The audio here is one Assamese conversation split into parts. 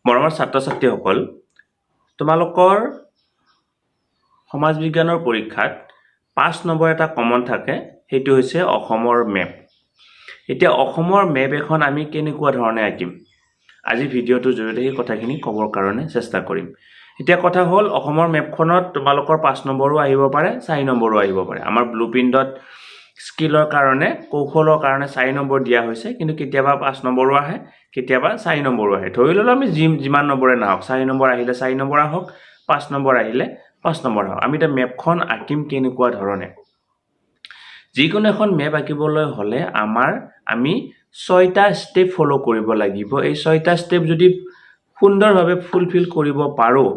মৰমৰ ছাত্ৰ-ছাত্ৰীসকল, তোমালোকৰ সমাজ বিজ্ঞানৰ পৰীক্ষাত 5 নম্বৰ এটা কমন থাকে, সেইটো হৈছে অসমৰ মেপ। এতিয়া অসমৰ মেপ এখন আমি কেনেকুৱা ধৰণে আঁকিম? আজি ভিডিঅ'টোৰ জৰিয়তে এই কথাখিনি ক'বৰ কাৰণে চেষ্টা কৰিম। এতিয়া কথা হ'ল অসমৰ মেপখনত তোমালোকৰ 5 নম্বৰো আহিব পাৰে, 4 নম্বৰো আহিব পাৰে। আমাৰ ব্লুপ্ৰিণ্টত স্কিলৰ কাৰণে, কৌশলৰ কাৰণে 4 নম্বৰ দিয়া হৈছে, কিন্তু কেতিয়াবা 5 নম্বৰো আহে, কেতিয়াবা 4 নম্বৰো আহে। ধৰি ল'লো আমি যিমান নম্বৰে নাহক, 4 নম্বৰ আহিলে 4 নম্বৰ আহক, 5 নম্বৰ আহিলে 5 নম্বৰ আহক। আমি এতিয়া মেপখন আঁকিম কেনেকুৱা ধৰণে? যিকোনো এখন মেপ আঁকিবলৈ হ'লে আমি 6টা ষ্টেপ ফলো কৰিব লাগিব। এই 6টা ষ্টেপ যদি সুন্দৰভাৱে ফুলফিল কৰিব পাৰোঁ,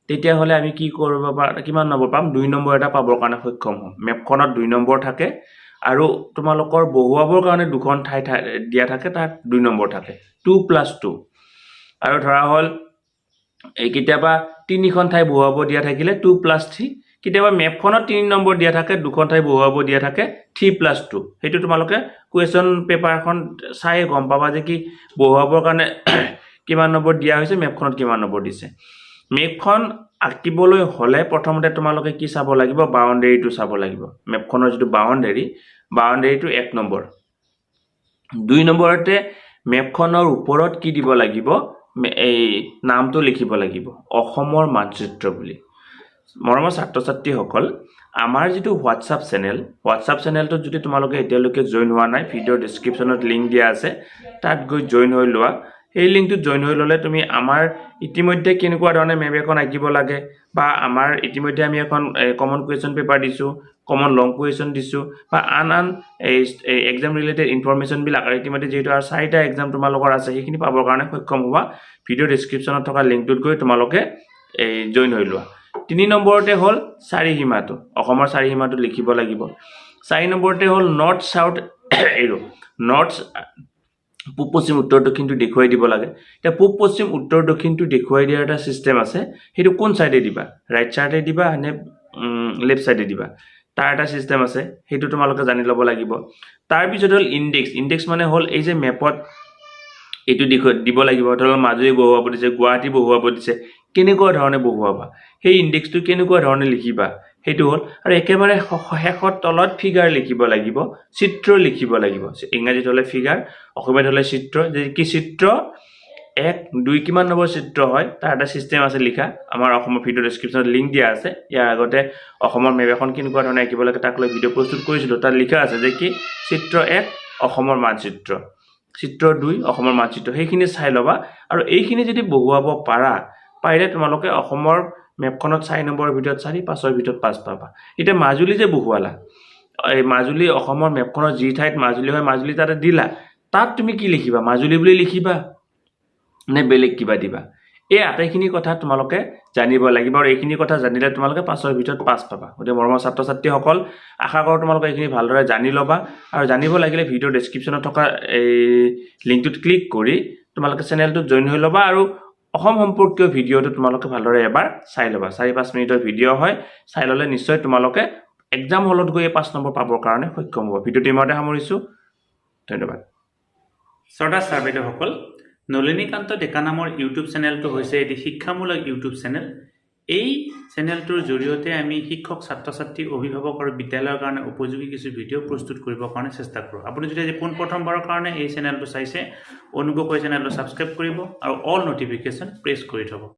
তেতিয়াহ'লে আমি কি কৰিব কিমান নম্বৰ পাম? 2 নম্বৰ এটা পাবৰ কাৰণে সক্ষম হ'ম। মেপখনত 2 নম্বৰ থাকে আৰু তোমালোকৰ বহুৱাবৰ কাৰণে দুখন ঠাই দিয়া থাকে, তাত 2 নম্বৰ থাকে, 2 + 2। আৰু ধৰা হ'ল এই কেতিয়াবা 3খন ঠাই বহুৱাব দিয়া থাকিলে 2 + 3। কেতিয়াবা মেপখনত 3 নম্বৰ দিয়া থাকে, দুখন ঠাই বহুৱাব দিয়া থাকে 3 + 2। সেইটো তোমালোকে কুৱেশ্যন পেপাৰখন চাই গম পাবা যে কি বহুৱাবৰ কাৰণে কিমান নম্বৰ দিয়া হৈছে, মেপখনত কিমান নম্বৰ দিছে। মেপখন আঁকিবলৈ হ'লে প্ৰথমতে তোমালোকে কি চাব লাগিব? বাউণ্ডেৰীটো চাব লাগিব। মেপখনৰ যিটো বাউণ্ডেৰীটো 1 নম্বৰ। 2 নম্বৰতে মেপখনৰ ওপৰত কি দিব লাগিব? এই নামটো লিখিব লাগিব, অসমৰ মানচিত্ৰ বুলি। মৰমৰ ছাত্ৰ-ছাত্ৰীসকল, আমাৰ যিটো হোৱাটছআপ চেনেলটোত যদি তোমালোকে এতিয়ালৈকে জইন হোৱা নাই, ভিডিঅ'ৰ ডেছক্ৰিপশ্যনত লিংক দিয়া আছে, তাত গৈ জইন হৈ লোৱা। সেই লিংকটোত জইন হৈ ল'লে তুমি আমাৰ ইতিমধ্যে কেনেকুৱা ধৰণে মেপ এখন আঁকিব লাগে, বা আমাৰ ইতিমধ্যে আমি এখন কমন কুৱেশ্যন পেপাৰ দিছোঁ, কমন লং কুৱেশ্যন দিছোঁ, বা আন এই এক্সাম ৰিলেটেড ইনফৰমেশ্যনবিলাক ইতিমধ্যে যিহেতু আৰু 4টা এক্সাম তোমালোকৰ আছে, সেইখিনি পাবৰ কাৰণে সক্ষম হোৱা। ভিডিঅ'ৰ ডেছক্ৰিপশ্যনত থকা লিংকটোত গৈ তোমালোকে জইন হৈ লোৱা। 3 নম্বৰতে হ'ল চাৰিসীমাটো, অসমৰ চাৰিসীমাটো লিখিব লাগিব। 4 নম্বৰতে হ'ল নৰ্থ চাউথ এৰো, পূব পশ্চিম উত্তৰ দক্ষিণটো দেখুৱাই দিব লাগে। এতিয়া পূব পশ্চিম উত্তৰ দক্ষিণটো দেখুৱাই দিয়াৰ এটা ছিষ্টেম আছে। সেইটো কোন চাইডে দিবা? ৰাইট চাইডে দিবা নে লেফ্ট চাইডে দিবা? তাৰ এটা ছিষ্টেম আছে, সেইটো তোমালোকে জানি ল'ব লাগিব। তাৰপিছত হ'ল ইণ্ডেক্স মানে হ'ল এই যে মেপত এইটো দিব লাগিব। ধৰক মাজুলী বহুৱাব দিছে, গুৱাহাটী বহুৱাব দিছে, কেনেকুৱা ধৰণে বহুৱাবা, সেই ইণ্ডেক্সটো কেনেকুৱা ধৰণে লিখিবা, সেইটো হ'ল। আৰু একেবাৰে শেষত তলত ফিগাৰ লিখিব লাগিব, চিত্ৰ লিখিব লাগিব। ইংৰাজীত হ'লে ফিগাৰ, অসমীয়াত হ'লে চিত্ৰ। যে কি চিত্ৰ? 1, 2 কিমান নম্বৰ চিত্ৰ হয়, তাৰ এটা ছিষ্টেম আছে লিখা। আমাৰ অসমৰ ভিডিঅ' ডেছক্ৰিপশ্যনত লিংক দিয়া আছে। ইয়াৰ আগতে অসমৰ মেপ এখন কেনেকুৱা ধৰণে আঁকিব লাগে তাক লৈ ভিডিঅ' প্ৰস্তুত কৰিছিলোঁ। তাত লিখা আছে যে কি চিত্ৰ 1 অসমৰ মানচিত্ৰ, চিত্ৰ 2 অসমৰ মানচিত্ৰ। সেইখিনি চাই ল'বা। আৰু এইখিনি যদি বহুৱাব পাৰিলে তোমালোকে অসমৰ মেপখনত 4 নম্বৰৰ ভিতৰত 4, 5ৰ ভিতৰত 5 পাবা। এতিয়া মাজুলী যে বহুৱালা, এই মাজুলী অসমৰ মেপখনত যি ঠাইত মাজুলী হয়, মাজুলী তাতে দিলা, তাত তুমি কি লিখিবা? মাজুলী বুলি লিখিবা নে বেলেগ কিবা দিবা? এই আটাইখিনি কথা তোমালোকে জানিব লাগিব, আৰু এইখিনি কথা জানিলে তোমালোকে 5ৰ ভিতৰত 5 পাবা। গতিকে মৰমৰ ছাত্ৰ-ছাত্ৰীসকল, আশা কৰোঁ তোমালোকে এইখিনি ভালদৰে জানি ল'বা। আৰু জানিব লাগিলে ভিডিঅ'ৰ ডেছক্ৰিপশ্যনত থকা এই লিংকটোত ক্লিক কৰি তোমালোকে চেনেলটোত জইন হৈ ল'বা। আৰু অসম সম্পৰ্কীয় ভিডিঅ'টো তোমালোকে ভালদৰে এবাৰ চাই ল'বা। 4-5 মিনিটৰ ভিডিঅ' হয়, চাই ল'লে নিশ্চয় তোমালোকে এক্সাম হলত গৈ 5 নম্বৰ পাবৰ কাৰণে সক্ষম হ'ব। ভিডিঅ'টো ইমানতে সামৰিছোঁ। ধন্যবাদ। শ্ৰদ্ধা ছাৰ বাইদেউসকল, নলিনীকান্ত ডেকা নামৰ ইউটিউব চেনেলটো হৈছে এটি শিক্ষামূলক ইউটিউব চেনেল। এই চেনেলটোৰ জৰিয়তে আমি শিক্ষক, ছাত্ৰ-ছাত্ৰী, অভিভাৱক আৰু বিদ্যালয়ৰ কাৰণে উপযোগী কিছু ভিডিঅ' প্ৰস্তুত কৰিবৰ কাৰণে চেষ্টা কৰোঁ। আপুনি যদি আজি পোনপ্ৰথমবাৰৰ কাৰণে এই চেনেলটো চাইছে, অনুগ্ৰহ কৰি চেনেলটো ছাবস্ক্ৰাইব কৰিব আৰু অল নটিফিকেশ্যন প্ৰেছ কৰি থ'ব।